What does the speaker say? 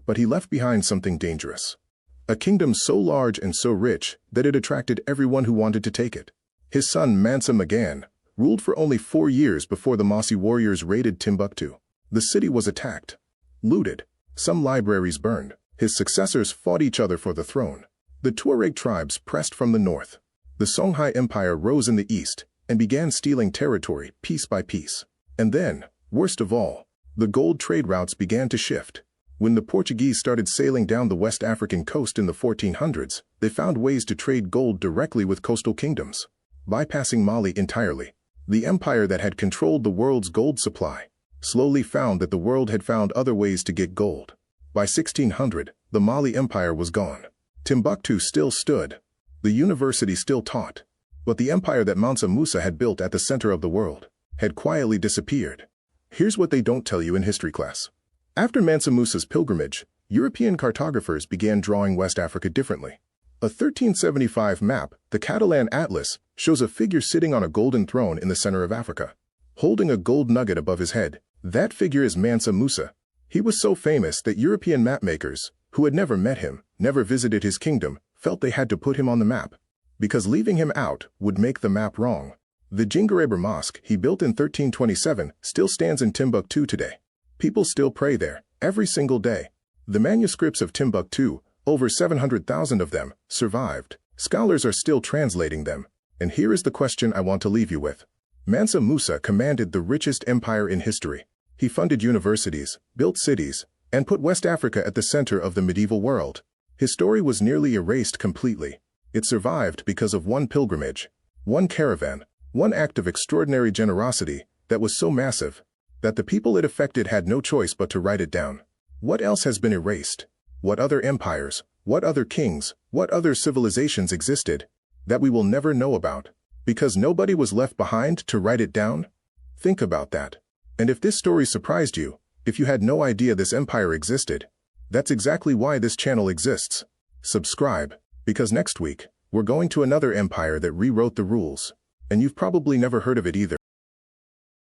but he left behind something dangerous. A kingdom so large and so rich that it attracted everyone who wanted to take it. His son Mansa Musa ruled for only 4 years before the Mossi warriors raided Timbuktu. The city was attacked, looted, some libraries burned. His successors fought each other for the throne. The Tuareg tribes pressed from the north. The Songhai Empire rose in the east and began stealing territory piece by piece. And then, worst of all, the gold trade routes began to shift. When the Portuguese started sailing down the West African coast in the 1400s, they found ways to trade gold directly with coastal kingdoms, bypassing Mali entirely. The empire that had controlled the world's gold supply slowly found that the world had found other ways to get gold. By 1600, the Mali Empire was gone. Timbuktu still stood. The university still taught. But the empire that Mansa Musa had built at the center of the world had quietly disappeared. Here's what they don't tell you in history class. After Mansa Musa's pilgrimage, European cartographers began drawing West Africa differently. A 1375 map, the Catalan Atlas, shows a figure sitting on a golden throne in the center of Africa, holding a gold nugget above his head. That figure is Mansa Musa. He was so famous that European mapmakers, who had never met him, never visited his kingdom, felt they had to put him on the map, because leaving him out would make the map wrong. The Djinguereber Mosque he built in 1327 still stands in Timbuktu today. People still pray there, every single day. The manuscripts of Timbuktu, over 700,000 of them, survived. Scholars are still translating them. And here is the question I want to leave you with. Mansa Musa commanded the richest empire in history. He funded universities, built cities, and put West Africa at the center of the medieval world. His story was nearly erased completely. It survived because of one pilgrimage, one caravan, one act of extraordinary generosity that was so massive that the people it affected had no choice but to write it down. What else has been erased? What other empires, what other kings, what other civilizations existed that we will never know about because nobody was left behind to write it down? Think about that. And if this story surprised you, if you had no idea this empire existed, that's exactly why this channel exists. Subscribe, because next week, we're going to another empire that rewrote the rules, and you've probably never heard of it either.